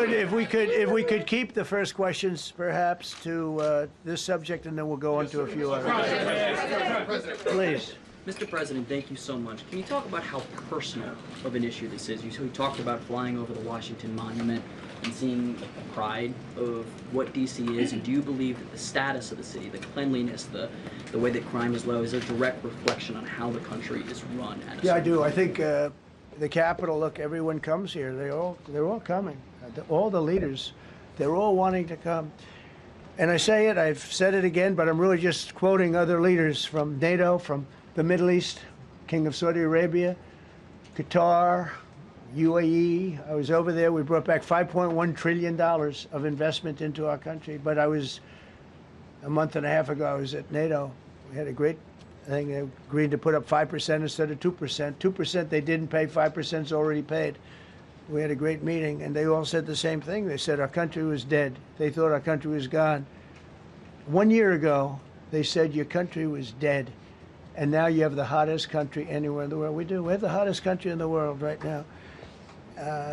If we could keep the first questions perhaps to this subject, and then we'll go on to a few others. Please. Mr. President, thank you so much. Can you talk about how personal of an issue this is? You talked about flying over the Washington Monument and seeing the pride of what D.C. is, and do you believe that the status of the city, the cleanliness, the way that crime is low, is a direct reflection on how the country is run? Yeah, I do. I think the Capitol, look, everyone comes here. They're all coming. All the leaders, they're all wanting to come. And I say it, I've said it again, but I'm really just quoting other leaders from NATO, from the Middle East, King of Saudi Arabia, Qatar, UAE. I was over there. We brought back $5.1 trillion of investment into our country. But I was, a month and a half ago, I was at NATO. We had a great thing. They agreed to put up 5% instead of 2%. 2% they didn't pay, 5% is already paid. We had a great meeting, and they all said the same thing. They said our country was dead. They thought our country was gone. 1 year ago, they said your country was dead. And now you have the hottest country anywhere in the world. We do. We have the hottest country in the world right now.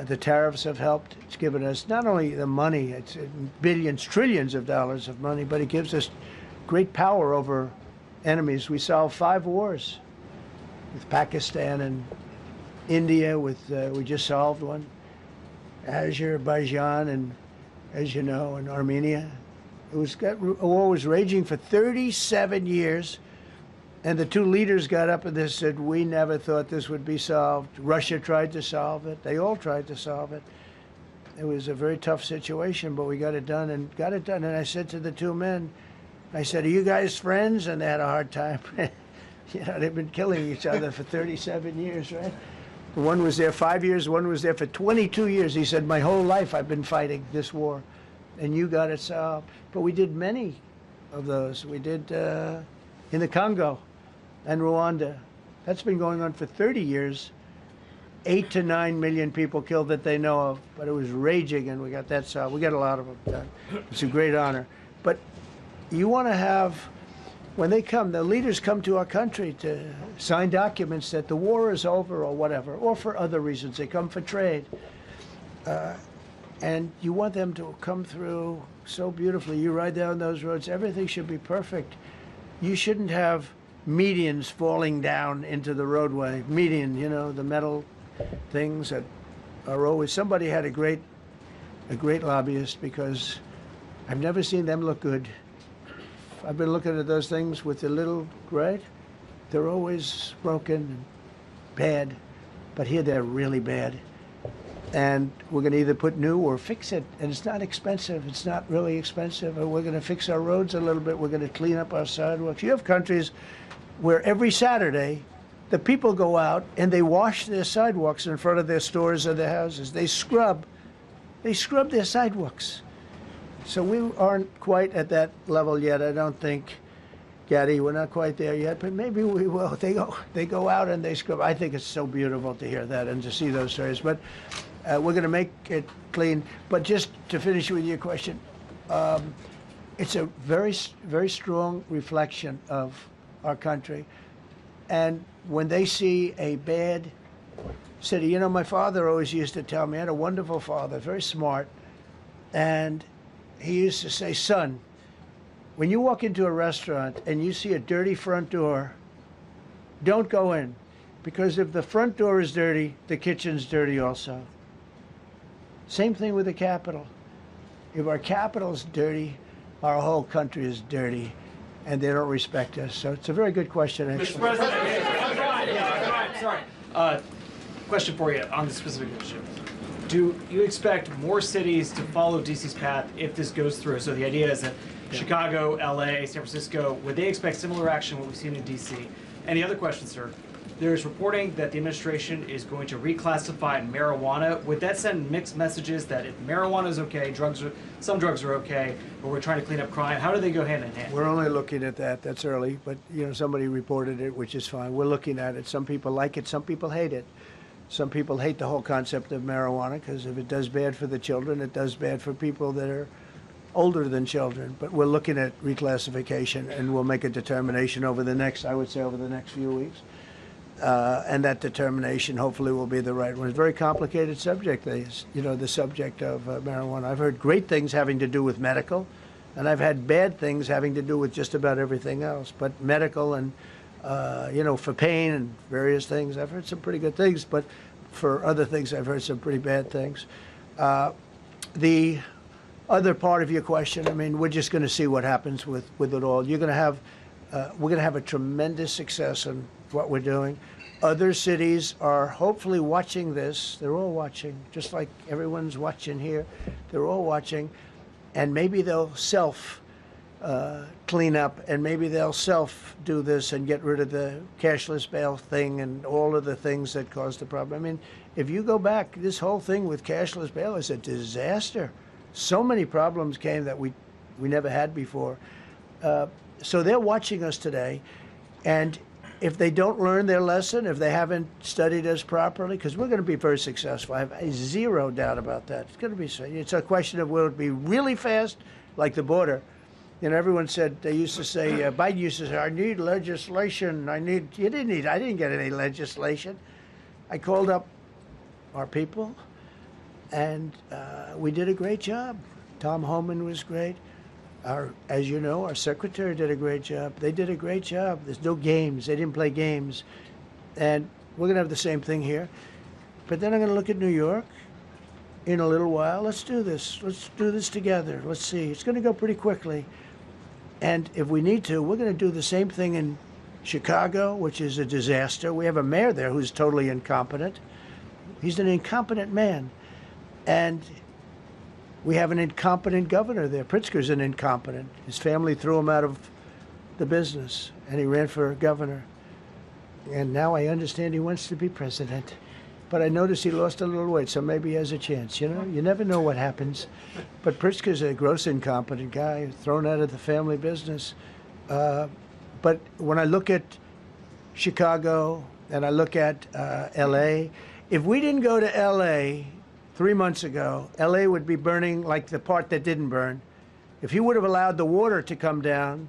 The tariffs have helped. It's given us not only the money, it's billions, trillions of dollars of money, but it gives us great power over enemies. We solved 5 wars with Pakistan and India. We just solved one. Azerbaijan and, as you know, and Armenia. A war was raging for 37 years. And the 2 leaders got up and they said, we never thought this would be solved. Russia tried to solve it. They all tried to solve it. It was a very tough situation, but we got it done and got it done. And I said to the 2 men, I said, are you guys friends? And they had a hard time. You know, they've been killing each other for 37 years, right? One was there 5 years, one was there for 22 years. He said, my whole life I've been fighting this war, and you got it solved. But we did many of those. We did in the Congo and Rwanda. That's been going on for 30 years. 8 to 9 million people killed that they know of, but it was raging, and we got that solved. We got a lot of them done. It's a great honor. But you want to have, when they come, the leaders come to our country to sign documents that the war is over or whatever, or for other reasons. They come for trade. And you want them to come through so beautifully. You ride down those roads, everything should be perfect. You shouldn't have medians falling down into the roadway. Median, you know, the metal things that are always, somebody had a great lobbyist, because I've never seen them look good. I've been looking at those things with the little, right? They're always broken and bad, but here they're really bad. And we're going to either put new or fix it. And it's not expensive. It's not really expensive. And we're going to fix our roads a little bit. We're going to clean up our sidewalks. You have countries where every Saturday, the people go out and they wash their sidewalks in front of their stores or their houses. They scrub their sidewalks. So we aren't quite at that level yet, I don't think, Gaddy. We're not quite there yet, but maybe we will. They go out and they scrub. I think it's so beautiful to hear that and to see those stories. But we're going to make it clean. But just to finish with your question, it's a very, very strong reflection of our country. And when they see a bad city, you know, my father always used to tell me, I had a wonderful father, very smart, and he used to say, son, when you walk into a restaurant and you see a dirty front door, don't go in, because if the front door is dirty, the kitchen's dirty also. Same thing with the Capitol. If our Capitol's dirty, our whole country is dirty, and they don't respect us. So it's a very good question, actually. Mr. President, sorry. Question for you on this specific issue. Do you expect more cities to follow DC's path if this goes through? So the idea is that Chicago, LA, San Francisco, would they expect similar action what we've seen in DC? And the other question, sir, there's reporting that the administration is going to reclassify marijuana. Would that send mixed messages that if marijuana is okay, some drugs are okay, but we're trying to clean up crime? How do they go hand in hand? We're only looking at that. That's early, but you know, somebody reported it, which is fine. We're looking at it. Some people like it, some people hate it. Some people hate the whole concept of marijuana because if it does bad for the children, it does bad for people that are older than children. But we're looking at reclassification, and we'll make a determination over the next, I would say, over the next few weeks. and that determination hopefully will be the right one. It's a very complicated subject, the subject of marijuana. I've heard great things having to do with medical, and I've had bad things having to do with just about everything else. But medical and, for pain and various things, I've heard some pretty good things. But for other things, I've heard some pretty bad things. The other part of your question, I mean, we're just going to see what happens with it all. We're going to have a tremendous success in what we're doing. Other cities are hopefully watching this. They're all watching, just like everyone's watching here. They're all watching, and maybe they'll clean up, and maybe they'll do this and get rid of the cashless bail thing and all of the things that caused the problem. I mean, if you go back, this whole thing with cashless bail is a disaster. So many problems came that we never had before. So they're watching us today, and if they don't learn their lesson, if they haven't studied us properly, because we're going to be very successful. I have zero doubt about that. It's going to be. It's a question of will it be really fast, like the border. Everyone said, they used to say, Biden used to say, I need legislation. I didn't get any legislation. I called up our people, and we did a great job. Tom Homan was great. As you know, our secretary did a great job. They did a great job. There's no games. They didn't play games. And we're going to have the same thing here. But then I'm going to look at New York in a little while. Let's do this. Let's do this together. Let's see. It's going to go pretty quickly. And if we need to, we're going to do the same thing in Chicago, which is a disaster. We have a mayor there who's totally incompetent. He's an incompetent man. And we have an incompetent governor there. Pritzker's an incompetent. His family threw him out of the business, and he ran for governor. And now I understand he wants to be president. But I noticed he lost a little weight, so maybe he has a chance. You never know what happens. But Pritzker's a gross incompetent guy, thrown out of the family business. But when I look at Chicago and I look at L.A., if we didn't go to L.A. 3 months ago, L.A. would be burning like the part that didn't burn. If he would have allowed the water to come down,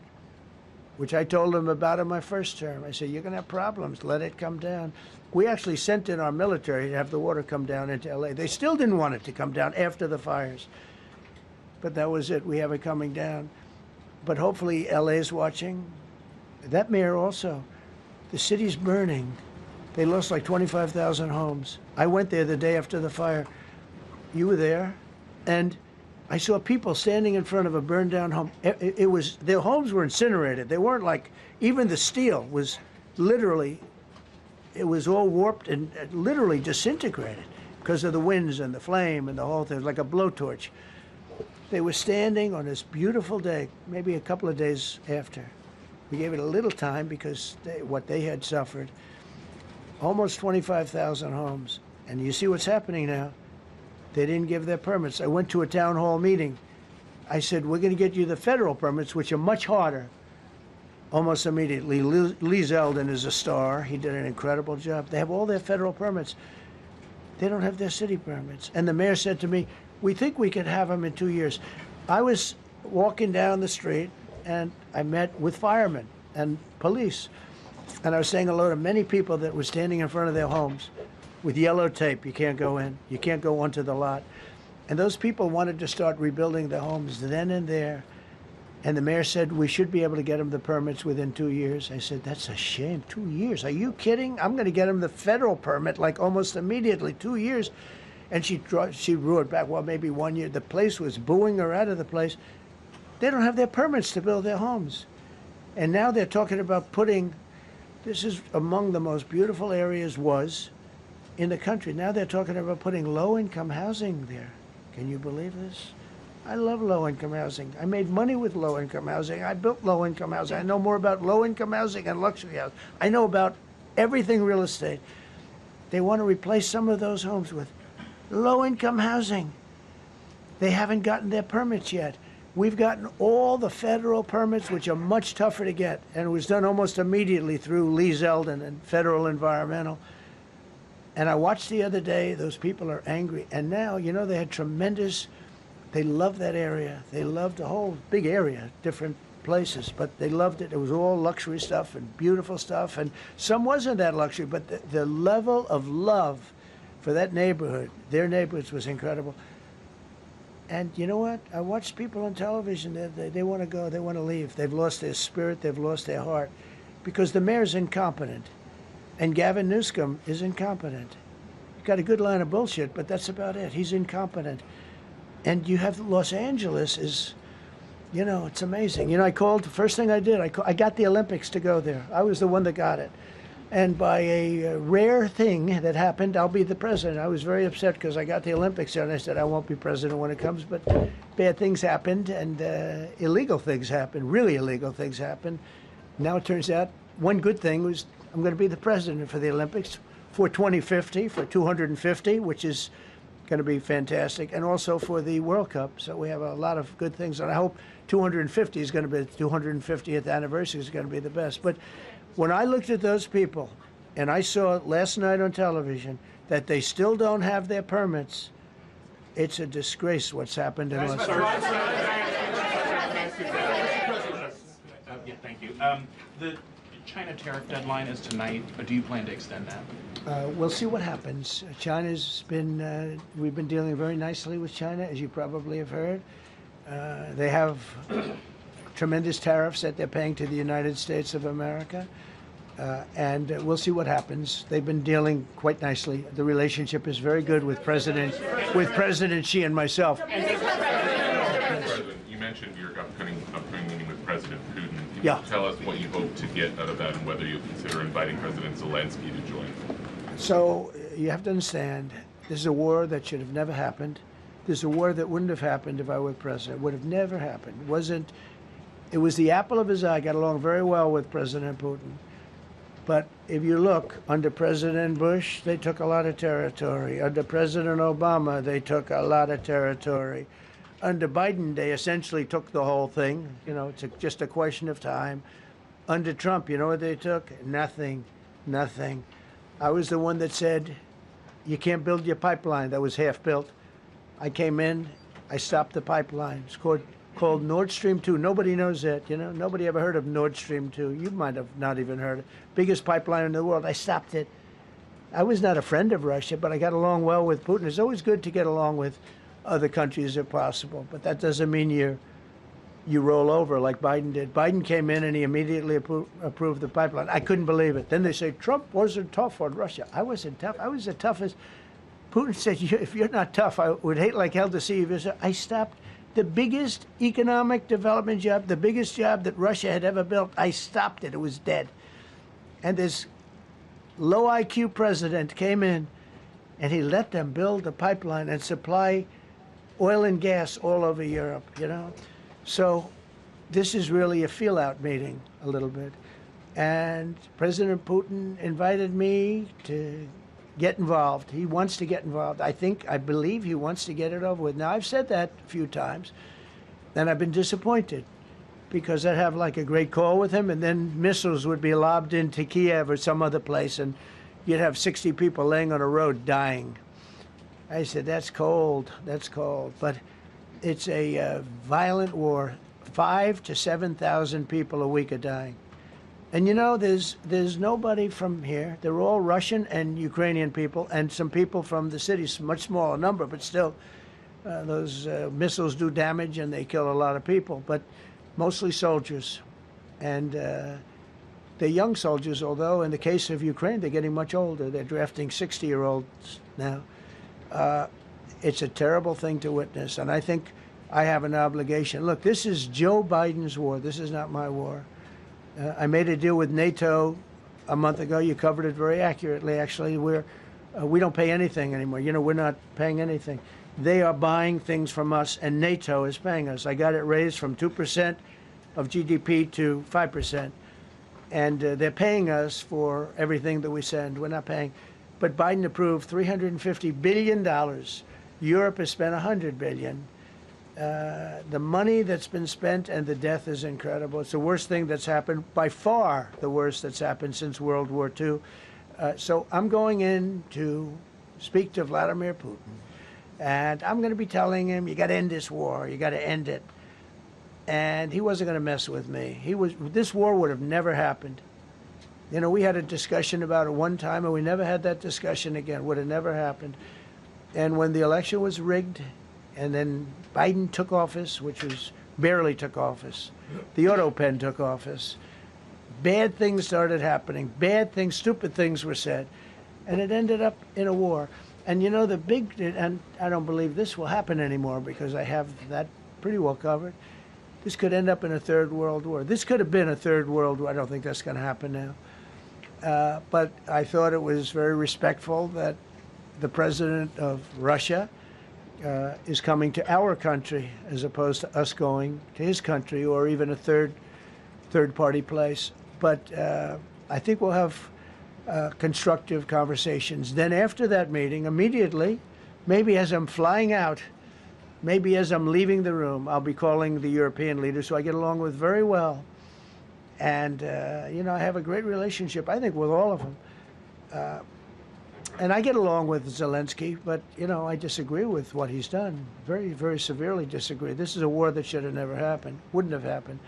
which I told him about in my first term, I said, you're going to have problems. Let it come down. We actually sent in our military to have the water come down into L.A. They still didn't want it to come down after the fires. But that was it. We have it coming down. But hopefully L.A. is watching. That mayor also. The city's burning. They lost like 25,000 homes. I went there the day after the fire. You were there, and I saw people standing in front of a burned down home. It was, their homes were incinerated. They weren't like, even the steel was literally, it was all warped and literally disintegrated because of the winds and the flame and the whole thing. It was like a blowtorch. They were standing on this beautiful day, maybe a couple of days after. We gave it a little time because what they had suffered. Almost 25,000 homes. And you see what's happening now. They didn't give their permits. I went to a town hall meeting. I said, we're going to get you the federal permits, which are much harder. Almost immediately, Lee Zeldin is a star. He did an incredible job. They have all their federal permits. They don't have their city permits. And the mayor said to me, we think we could have them in 2 years. I was walking down the street, and I met with firemen and police. And I was saying hello to many people that were standing in front of their homes with yellow tape. You can't go in. You can't go onto the lot. And those people wanted to start rebuilding their homes then and there. And the mayor said, we should be able to get them the permits within 2 years. I said, that's a shame. 2 years? Are you kidding? I'm going to get them the federal permit like almost immediately. 2 years. And she roared back, well, maybe 1 year. The place was booing her out of the place. They don't have their permits to build their homes. And now they're talking about putting, this is among the most beautiful areas in the country. Now they're talking about putting low-income housing there. Can you believe this? I love low-income housing. I made money with low-income housing. I built low-income housing. I know more about low-income housing and luxury housing. I know about everything real estate. They want to replace some of those homes with low-income housing. They haven't gotten their permits yet. We've gotten all the federal permits, which are much tougher to get, and it was done almost immediately through Lee Zeldin and Federal Environmental. And I watched the other day, those people are angry. And now, they had they love that area. They loved the whole big area, different places, but they loved it. It was all luxury stuff and beautiful stuff, and some wasn't that luxury, but the level of love for that neighborhood, their neighborhoods, was incredible. And you know what? I watched people on television. They want to go. They want to leave. They've lost their spirit. They've lost their heart, because the mayor's incompetent, and Gavin Newsom is incompetent. He's got a good line of bullshit, but that's about it. He's incompetent. And you have Los Angeles is, you know, it's amazing. You know, I called, the first thing I did, I got the Olympics to go there. I was the one that got it. And by a rare thing that happened, I'll be the president. I was very upset because I got the Olympics there, and I said, I won't be president when it comes. But bad things happened, and illegal things happened, really illegal things happened. Now it turns out one good thing was I'm going to be the president for the Olympics for 2050, for 250, which is going to be fantastic, and also for the World Cup. So we have a lot of good things, and I hope 250 is going to be, the 250th anniversary is going to be the best. But when I looked at those people, and I saw last night on television that they still don't have their permits, it's a disgrace what's happened in Los Angeles. Yeah, thank you. The China tariff deadline is tonight. Do you plan to extend that? We'll see what happens. China's been, we've been dealing very nicely with China, as you probably have heard. They have tremendous tariffs that they're paying to the United States of America. And we'll see what happens. They've been dealing quite nicely. The relationship is very good with President Xi and myself. President, you mentioned your upcoming meeting with President Putin. Can you tell us what you hope to get out of that, and whether you'll consider inviting President Zelensky to join? So you have to understand, this is a war that should have never happened. This is a war that wouldn't have happened if I were president. It would have never happened. It was the apple of his eye. I got along very well with President Putin. But if you look, under President Bush, they took a lot of territory. Under President Obama, they took a lot of territory. Under Biden, they essentially took the whole thing. You know, it's just a question of time. Under Trump, you know what they took? Nothing, nothing. I was the one that said, you can't build your pipeline. That was half built. I came in, I stopped the pipeline. It's called Nord Stream 2. Nobody knows that, you know. Nobody ever heard of Nord Stream 2. You might have not even heard it. Biggest pipeline in the world. I stopped it. I was not a friend of Russia, but I got along well with Putin. It's always good to get along with other countries if possible, but that doesn't mean you roll over like Biden did. Biden came in and he immediately approved the pipeline. I couldn't believe it. Then they say Trump wasn't tough on Russia. I wasn't tough. I was the toughest. Putin said, if you're not tough, I would hate like hell to see you visit. I stopped the biggest economic development job, the biggest job that Russia had ever built. I stopped it. It was dead. And this low IQ president came in and he let them build the pipeline and supply oil and gas all over Europe, you know. So this is really a feel-out meeting a little bit. And President Putin invited me to get involved. He wants to get involved. I believe he wants to get it over with. Now, I've said that a few times, and I've been disappointed because I'd have like a great call with him, and then missiles would be lobbed into Kiev or some other place, and you'd have 60 people laying on a road dying. I said, that's cold, that's cold. But it's a violent war. 5,000 to 7,000 people a week are dying. And you know, there's nobody from here. They're all Russian and Ukrainian people, and some people from the cities, much smaller number, but still, those missiles do damage and they kill a lot of people, but mostly soldiers. And they're young soldiers, although in the case of Ukraine, they're getting much older. They're drafting 60-year-olds now. It's a terrible thing to witness, and I think I have an obligation. Look, this is Joe Biden's war. This is not my war. I made a deal with NATO a month ago. You covered it very accurately, actually. We don't pay anything anymore. You know, we're not paying anything. They are buying things from us, and NATO is paying us. I got it raised from 2% of GDP to 5%. And they're paying us for everything that we send. We're not paying. But Biden approved $350 billion. Europe has spent $100 billion. The money that's been spent and the death is incredible. It's the worst thing that's happened, by far the worst that's happened since World War II. So I'm going in to speak to Vladimir Putin. And I'm going to be telling him, you got to end this war. You got to end it. and he wasn't going to mess with me. This war would have never happened. You know, we had a discussion about it one time, and we never had that discussion again. Would have never happened. And when the election was rigged, and then Biden took office, which was barely took office, the auto pen took office, bad things started happening. Bad things, stupid things were said, and it ended up in a war. And you know, and I don't believe this will happen anymore because I have that pretty well covered. This could end up in a third world war. This could have been a third world war. I don't think that's going to happen now. But I thought it was very respectful that the president of Russia is coming to our country as opposed to us going to his country or even a third party place. But I think we'll have constructive conversations. Then after that meeting, immediately, maybe as I'm flying out, maybe as I'm leaving the room, I'll be calling the European leaders who I get along with very well. And, you know, I have a great relationship, I think, with all of them. And I get along with Zelensky, but, you know, I disagree with what he's done. Very, very severely disagree. This is a war that should have never happened, wouldn't have happened.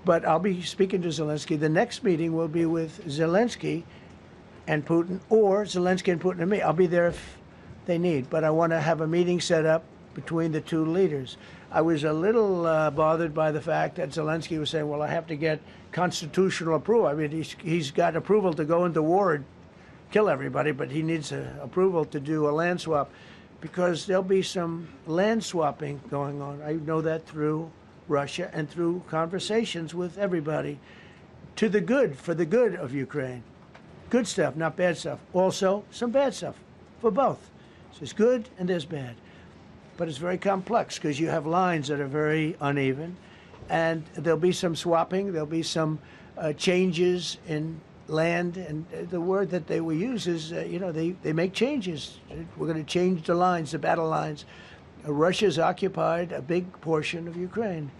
But I'll be speaking to Zelensky. The next meeting will be with Zelensky and Putin, or Zelensky and Putin and me. I'll be there if they need. But I want to have a meeting set up between the two leaders. I was a little bothered by the fact that Zelensky was saying, well, I have to get constitutional approval. I mean, he's got approval to go into war and kill everybody, but he needs approval to do a land swap because there'll be some land swapping going on. I know that through Russia and through conversations with everybody to the good, for the good of Ukraine. Good stuff, not bad stuff. Also, some bad stuff for both. So there's good and there's bad. But it's very complex because you have lines that are very uneven. And there'll be some swapping. There'll be some changes in land. And the word that they will use is, you know, they make changes. We're going to change the lines, the battle lines. Russia's occupied a big portion of Ukraine.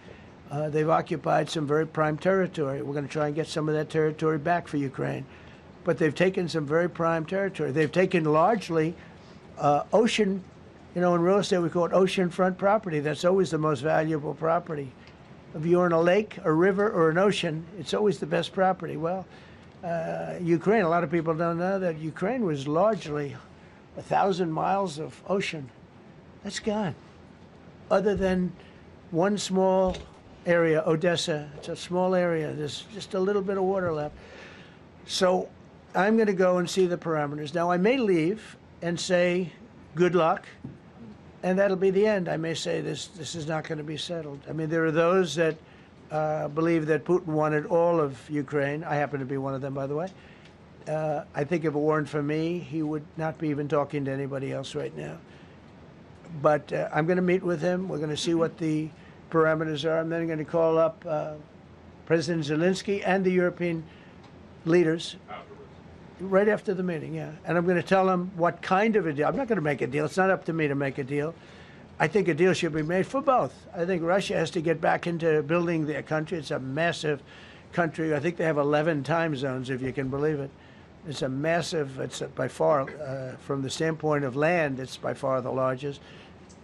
They've occupied some very prime territory. We're going to try and get some of that territory back for Ukraine. But they've taken some very prime territory. They've taken largely ocean, you know, in real estate we call it oceanfront property. That's always the most valuable property. If you're in a lake, a river, or an ocean, it's always the best property. Well, Ukraine, a lot of people don't know that Ukraine was largely 1,000 miles of ocean. That's gone. Other than one small area, Odessa, it's a small area. There's just a little bit of water left. So I'm going to go and see the parameters. Now, I may leave and say, good luck, and that'll be the end. I may say this is not going to be settled. I mean, there are those that believe that Putin wanted all of Ukraine. I happen to be one of them, by the way. I think if it weren't for me, he would not be even talking to anybody else right now. But I'm going to meet with him. We're going to see what the parameters are. I'm then going to call up President Zelensky and the European leaders right after the meeting, yeah. And I'm going to tell them what kind of a deal. I'm not going to make a deal. It's not up to me to make a deal. I think a deal should be made for both. I think Russia has to get back into building their country. It's a massive country. I think they have 11 time zones, if you can believe it. It's a massive, it's by far, from the standpoint of land, it's by far the largest.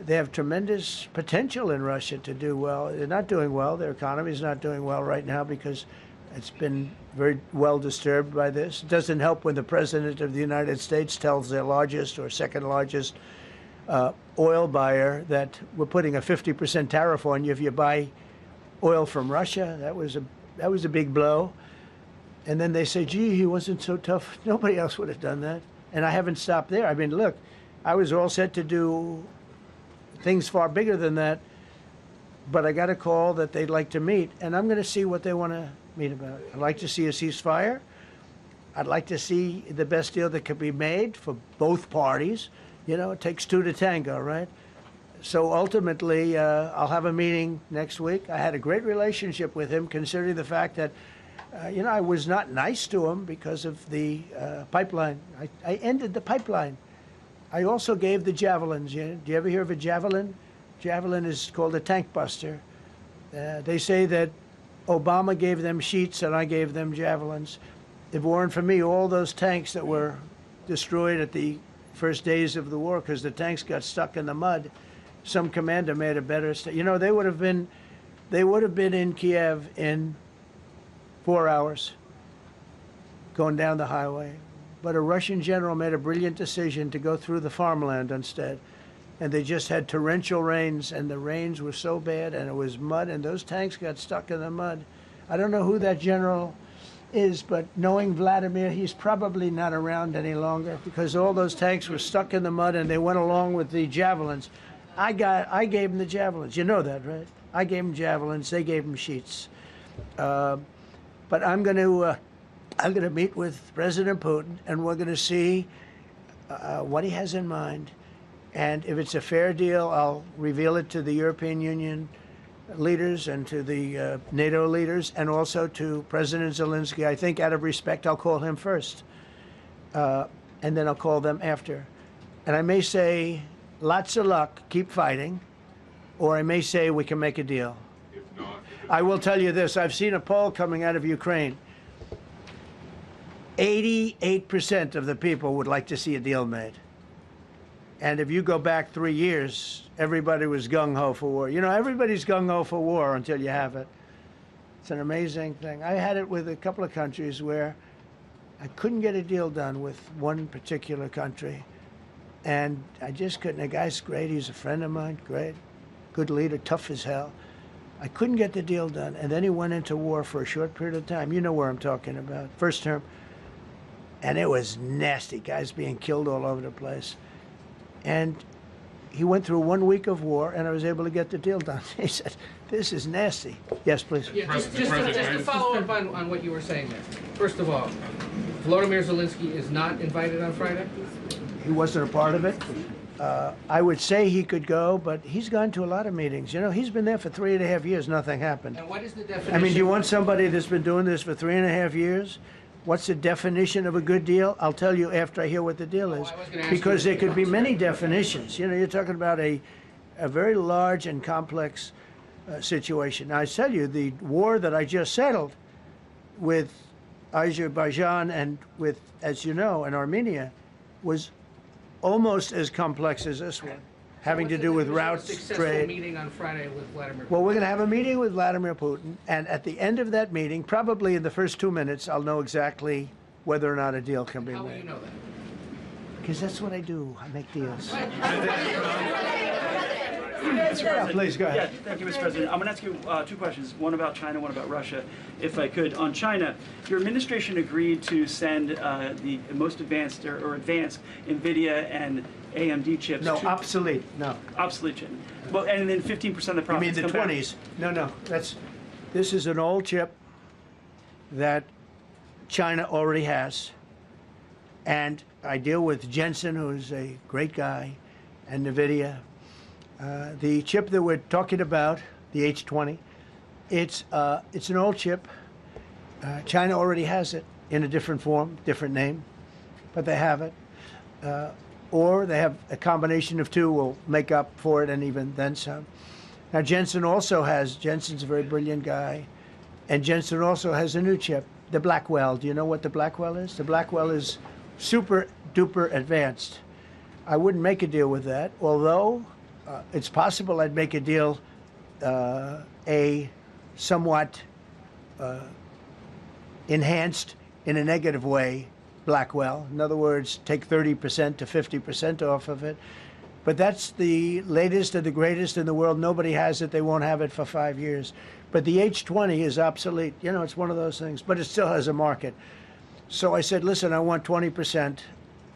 They have tremendous potential in Russia to do well. They're not doing well. Their economy is not doing well right now because it's been very well disturbed by this. It doesn't help when the President of the United States tells their largest or second largest oil buyer that we're putting a 50% tariff on you if you buy oil from Russia. That was a big blow. And then they say, gee, he wasn't so tough. Nobody else would have done that. And I haven't stopped there. I mean, look, I was all set to do things far bigger than that, but I got a call that they'd like to meet, and I'm going to see what they want to meet about. I'd like to see a ceasefire. I'd like to see the best deal that could be made for both parties. You know, it takes two to tango, right? So ultimately, I'll have a meeting next week. I had a great relationship with him, considering the fact that, you know, I was not nice to him because of the pipeline. I ended the pipeline. I also gave the javelins. Do you ever hear of a javelin? Javelin is called a tank buster. They say that Obama gave them sheets and I gave them javelins. If it weren't for me, all those tanks that were destroyed at the first days of the war because the tanks got stuck in the mud, some commander made a better, you know, they would have been they would have been in Kiev in 4 hours going down the highway. But a Russian general made a brilliant decision to go through the farmland instead. And they just had torrential rains, and the rains were so bad, and it was mud, and those tanks got stuck in the mud. I don't know who that general is, but knowing Vladimir, he's probably not around any longer because all those tanks were stuck in the mud, and they went along with the javelins. I gave them the javelins. You know that, right? I gave them javelins. They gave them sheets. But I'm going to meet with President Putin, and we're going to see what he has in mind. And if it's a fair deal, I'll reveal it to the European Union leaders and to the NATO leaders and also to President Zelensky. I think out of respect, I'll call him first. And then I'll call them after. And I may say, lots of luck, keep fighting. Or I may say, we can make a deal. If not, I will tell you this. I've seen a poll coming out of Ukraine. 88% of the people would like to see a deal made. And if you go back 3 years, everybody was gung-ho for war. You know, everybody's gung-ho for war until you have it. It's an amazing thing. I had it with a couple of countries where I couldn't get a deal done with one particular country. And I just couldn't. The guy's great. He's a friend of mine. Great. Good leader. Tough as hell. I couldn't get the deal done. And then he went into war for a short period of time. You know where I'm talking about. First term. And it was nasty. Guys being killed all over the place. And he went through 1 week of war, and I was able to get the deal done. He said, this is nasty. Yes, please. Yeah, just to follow up on what you were saying there. First of all, Volodymyr Zelensky is not invited on Friday? He wasn't a part of it. I would say he could go, but he's gone to a lot of meetings. You know, he's been there for 3.5 years. Nothing happened. And what is the definition? I mean, do you want somebody that's been doing this for 3.5 years? What's the definition of a good deal? I'll tell you after I hear what the deal is. Because there could be many definitions. You know, you're talking about a very large and complex situation. Now, I tell you, the war that I just settled with Azerbaijan and with, as you know, and Armenia was almost as complex as this one, having to do with routes, trade. Meeting on Friday with Vladimir Putin. Well, we're going to have a meeting with Vladimir Putin, and at the end of that meeting, probably in the first 2 minutes, I'll know exactly whether or not a deal can be made. How will you know that? Because that's what I do. I make deals. Yeah, please, go ahead. Yeah, thank you, Mr. President. I'm going to ask you 2 questions, one about China, one about Russia, if I could. On China, your administration agreed to send the most advanced or advanced NVIDIA and AMD chips. No, obsolete. No. Obsolete chip. Well, and then 15% of the You profits mean the come back. 20s? No. This is an old chip that China already has. And I deal with Jensen, who's a great guy, and NVIDIA. The chip that we're talking about, the H20, it's an old chip. China already has it in a different form, different name, but they have it. Or they have a combination of two will make up for it and even then some. Now Jensen Jensen's a very brilliant guy, and Jensen also has a new chip, the Blackwell. Do you know what the Blackwell is? The Blackwell is super duper advanced. I wouldn't make a deal with that, although it's possible I'd make a deal, a somewhat enhanced in a negative way Blackwell. In other words, take 30% to 50% off of it. But that's the latest and the greatest in the world. Nobody has it. They won't have it for 5 years. But the H20 is obsolete. You know, it's one of those things. But it still has a market. So I said, listen, I want 20%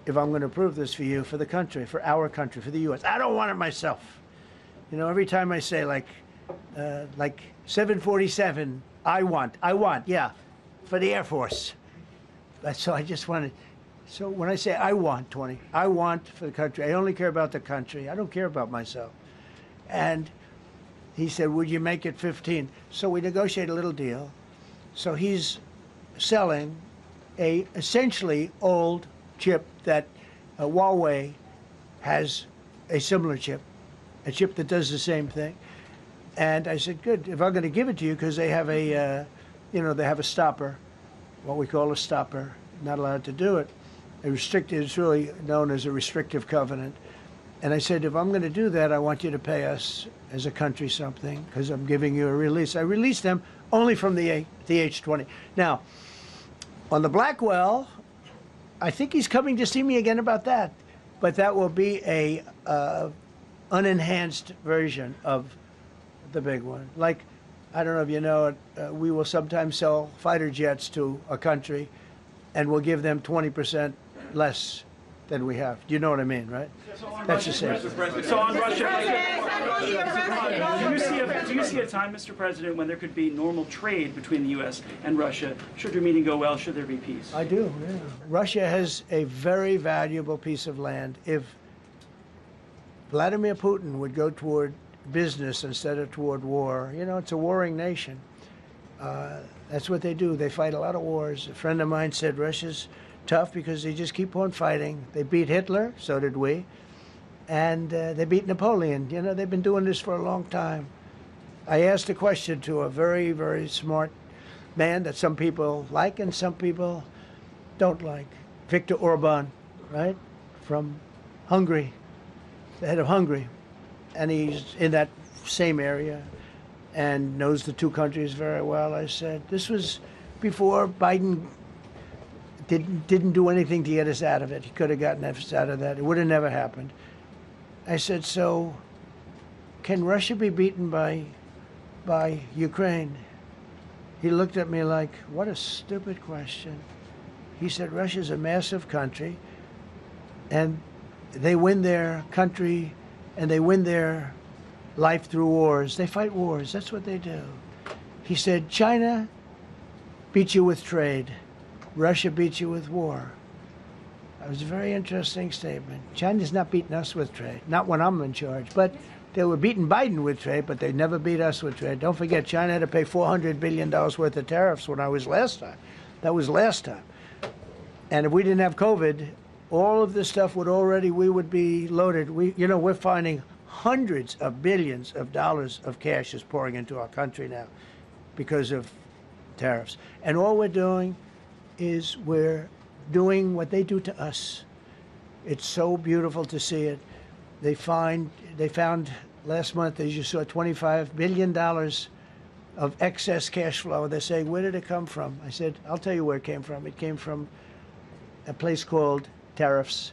if I'm going to approve this for you, for the country, for our country, for the U.S. I don't want it myself. You know, every time I say like 747, I want, yeah, for the Air Force. So I just wanted, so when I say I want 20, I want for the country. I only care about the country. I don't care about myself. And he said, would you make it 15? So we negotiate a little deal. So he's selling a essentially old chip that Huawei has a similar chip, a chip that does the same thing. And I said, good, if I'm going to give it to you, because they have a, they have a stopper, what we call a stopper, not allowed to do it. It's really known as a restrictive covenant. And I said, if I'm going to do that, I want you to pay us as a country something because I'm giving you a release. I released them only from the H-20. Now, on the Blackwell, I think he's coming to see me again about that. But that will be a unenhanced version of the big one. Like, I don't know if you know it, we will sometimes sell fighter jets to a country and we'll give them 20% less than we have. Do you know what I mean, right? That's the same. So on Russia, do you see a time, Mr. President, when there could be normal trade between the U.S. and Russia? Should your meeting go well? Should there be peace? I do, yeah. Russia has a very valuable piece of land. If Vladimir Putin would go toward business instead of toward war, you know, it's a warring nation. That's what they do. They fight a lot of wars. A friend of mine said Russia's tough because they just keep on fighting. They beat Hitler, so did we, and they beat Napoleon. You know, they've been doing this for a long time. I asked a question to a very, very smart man that some people like and some people don't like. Viktor Orban, right, from Hungary, the head of Hungary, and he's in that same area and knows the two countries very well. I said, this was before Biden didn't do anything to get us out of it. He could have gotten us out of that. It would have never happened. I said, so can Russia be beaten by Ukraine? He looked at me like, what a stupid question. He said, Russia's a massive country, and they win their country, and they win their life through wars. They fight wars. That's what they do. He said, China beats you with trade. Russia beats you with war. That was a very interesting statement. China's not beating us with trade, not when I'm in charge. But they were beating Biden with trade, but they never beat us with trade. Don't forget, China had to pay $400 billion worth of tariffs when I was last time. That was last time. And if we didn't have COVID, all of this stuff we would be loaded. We're finding hundreds of billions of dollars of cash is pouring into our country now because of tariffs. And all we're doing is we're doing what they do to us. It's so beautiful to see it. They found last month, as you saw, $25 billion of excess cash flow. They're saying, where did it come from? I said, I'll tell you where it came from. It came from a place called tariffs,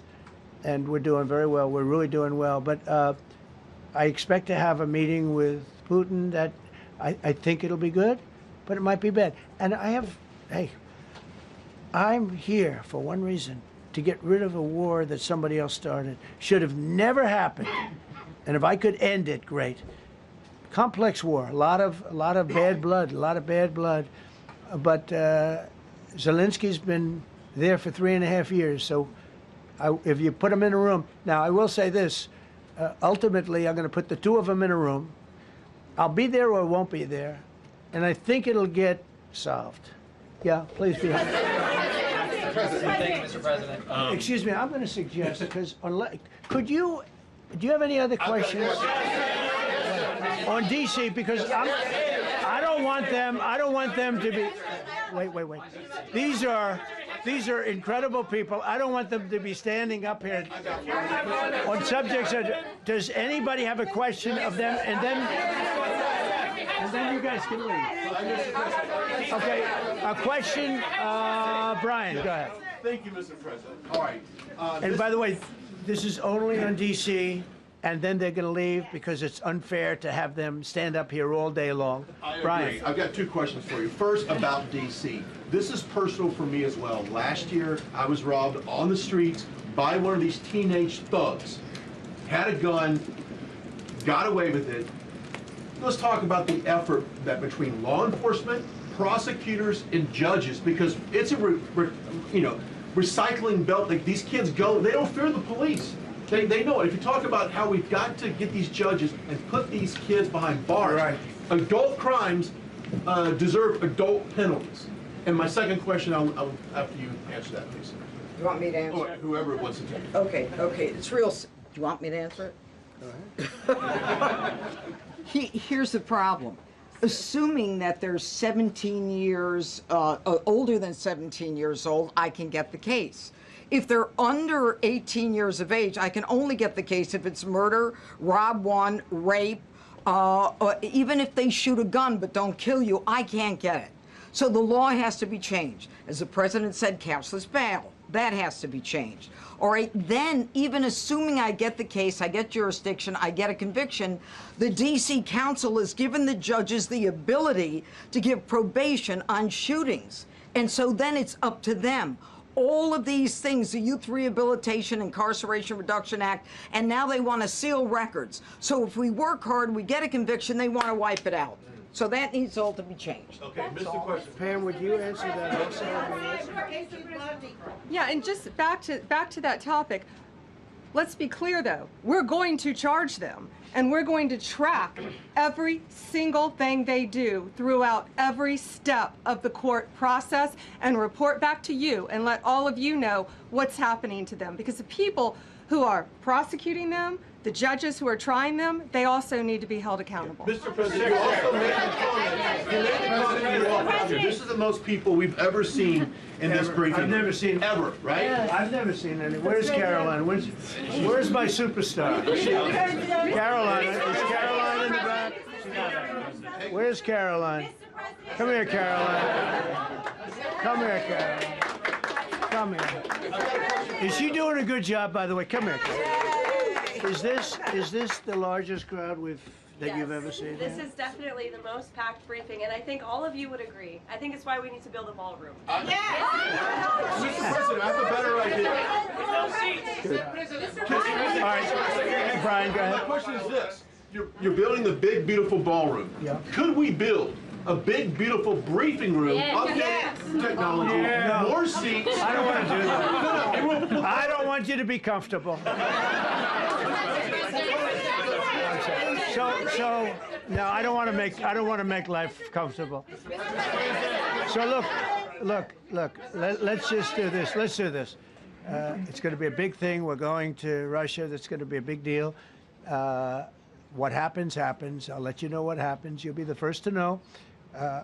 and we're doing very well. We're really doing well. But I expect to have a meeting with Putin that I think it'll be good, but it might be bad. And I'm here for one reason, to get rid of a war that somebody else started. Should have never happened. And if I could end it, great. Complex war, a lot of bad blood, But Zelensky's been there for 3.5 years. So if you put him in a room, now I will say this, ultimately I'm going to put the two of them in a room. I'll be there or won't be there. And I think it'll get solved. Yeah, please be honest. Thank you, Mr. President. Excuse me, I'm going to suggest, because do you have any other questions on DC? Because I don't want them to be, wait. These are incredible people. I don't want them to be standing up here on subjects. Does anybody have a question of them? And then you guys can leave. Okay, a question, Brian, go ahead. Thank you, Mr. President. All right. And by the way, this is only on DC, and then they're going to leave because it's unfair to have them stand up here all day long. I Brian. agree. I've got two questions for you. First, about DC. This is personal for me as well. Last year, I was robbed on the streets by one of these teenage thugs. Had a gun, got away with it. Let's talk about the effort that between law enforcement, prosecutors, and judges, because it's a recycling belt. Like, these kids go, they don't fear the police. They know it. If you talk about how we've got to get these judges and put these kids behind bars, right. Adult crimes deserve adult penalties. And my second question, I'll after you answer that, please. You want me to answer? Or whoever wants to take it. Okay, it's real. Do you want me to answer it? Go ahead. Here's the problem. Assuming that they're 17 years, older than 17 years old, I can get the case. If they're under 18 years of age, I can only get the case if it's murder, rob one, rape, or even if they shoot a gun but don't kill you, I can't get it. So the law has to be changed. As the president said, cashless bail. That has to be changed. All right, then, even assuming I get the case, I get jurisdiction, I get a conviction, the D.C. Council has given the judges the ability to give probation on shootings. And so then it's up to them. All of these things, the Youth Rehabilitation Incarceration Reduction Act, and now they want to seal records. So if we work hard, we get a conviction, they want to wipe it out. So that needs all to be changed. Okay, Mr. Question. Pam, would you answer that also? Yeah, and just back to that topic. Let's be clear, though. We're going to charge them, and we're going to track every single thing they do throughout every step of the court process and report back to you and let all of you know what's happening to them. Because the people who are prosecuting them, the judges who are trying them, they also need to be held accountable. Mr. President, you also made the comment. You made the comment you walked out here. This is the most people we've ever seen in this briefing. I've never seen ever, right? I've never seen any. Where's Caroline? Where's my superstar? Caroline. Is Caroline in the back? Where's Caroline? Come here, Caroline. Come here, Caroline. Come here. Is she doing a good job, by the way? Come here, Caroline. Is this the largest crowd that you've ever seen? This is definitely the most packed briefing, and I think all of you would agree. I think it's why we need to build a ballroom. Mr. President, I have a better idea. All right, Brian, go ahead. My question is this. You're building the big, beautiful ballroom. Yeah. Could we build a big, beautiful briefing room, updated technology, more seats? I don't want to do that. I don't want you to be comfortable. So no, I don't want to make life comfortable. So look. Let's just do this. Let's do this. It's going to be a big thing. We're going to Russia. That's going to be a big deal. What happens, happens. I'll let you know what happens. You'll be the first to know.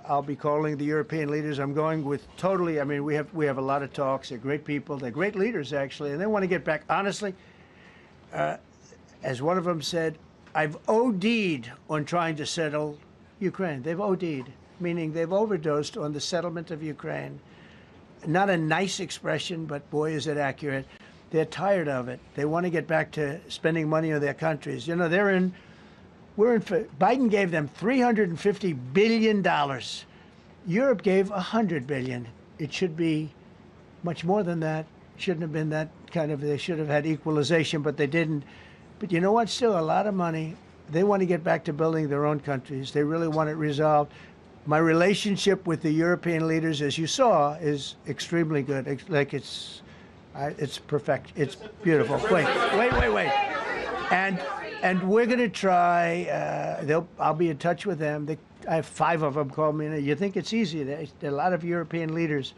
I'll be calling the European leaders. I'm going with totally. I mean, we have a lot of talks. They're great people. They're great leaders, actually, and they want to get back. Honestly, as one of them said, I've OD'd on trying to settle Ukraine. They've OD'd, meaning they've overdosed on the settlement of Ukraine. Not a nice expression, but boy, is it accurate. They're tired of it. They want to get back to spending money on their countries. You know, Biden gave them $350 billion. Europe gave $100 billion. It should be much more than that. Shouldn't have been that kind of, they should have had equalization, but they didn't. But you know what? Still a lot of money. They want to get back to building their own countries. They really want it resolved. My relationship with the European leaders, as you saw, is extremely good. It's perfect. It's beautiful. Wait. And we're going to try. I'll be in touch with them. I have 5 of them call me. You think it's easy? There are a lot of European leaders,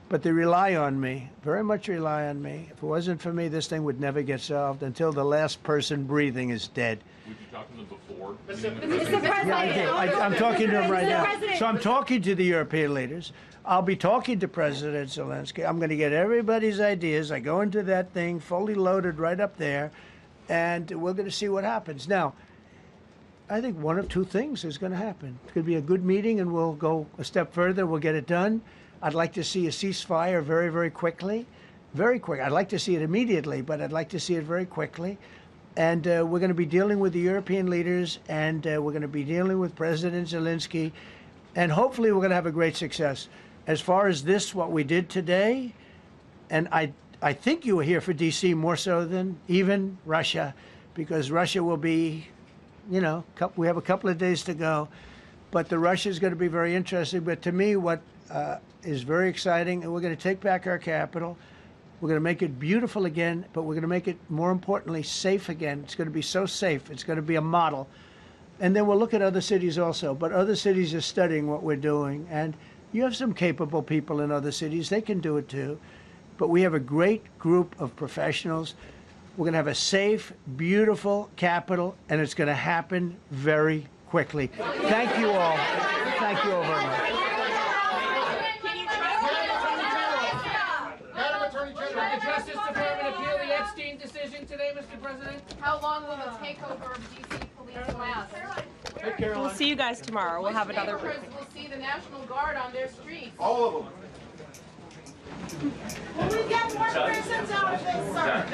but they rely on me. Very much rely on me. If it wasn't for me, this thing would never get solved until the last person breathing is dead. Would you talk to them before? Mr. President. Yeah, I did. I'm talking to them right now. So I'm talking to the European leaders. I'll be talking to President Zelensky. I'm going to get everybody's ideas. I go into that thing fully loaded right up there, and we're going to see what happens. Now, I think one of 2 things is going to happen. It's going to be a good meeting, and we'll go a step further. We'll get it done. I'd like to see a ceasefire very, very quickly. Very quick. I'd like to see it immediately, but I'd like to see it very quickly. And we're going to be dealing with the European leaders, and we're going to be dealing with President Zelensky, and hopefully we're going to have a great success. As far as this, what we did today, and I think you were here for D.C. more so than even Russia, because Russia will be, we have a couple of days to go, but the Russia is going to be very interesting. But to me, what is very exciting, and we're going to take back our capital. We're going to make it beautiful again, but we're going to make it, more importantly, safe again. It's going to be so safe. It's going to be a model. And then we'll look at other cities also. But other cities are studying what we're doing. And you have some capable people in other cities. They can do it too. But we have a great group of professionals. We're going to have a safe, beautiful capital, and it's going to happen very quickly. Thank you all. Thank you all very much. Madam Attorney General, same decision today, Mr. President? How long will the takeover of DC police last? We'll see you guys tomorrow. We'll have another Neighborhoods briefing. will see the National Guard on their streets. All of them. Will we get more prisons out of this, sir?